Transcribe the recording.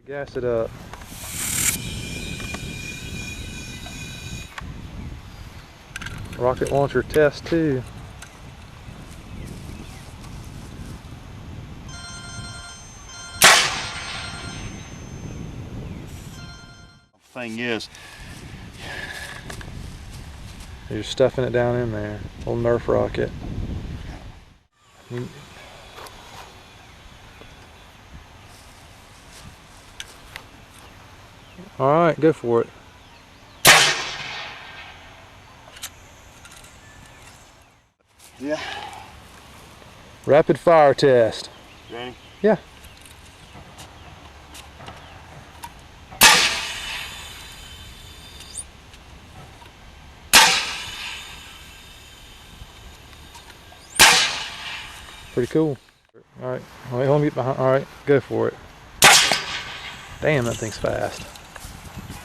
Gas it up. Rocket launcher test 2. Thing is, You're stuffing it down in there. Little Nerf rocket. Alright, go for it. yeah. Rapid fire test. Ready? Yeah. Pretty cool. Alright, wait, hold me behind. Alright, go for it. Damn, that thing's fast.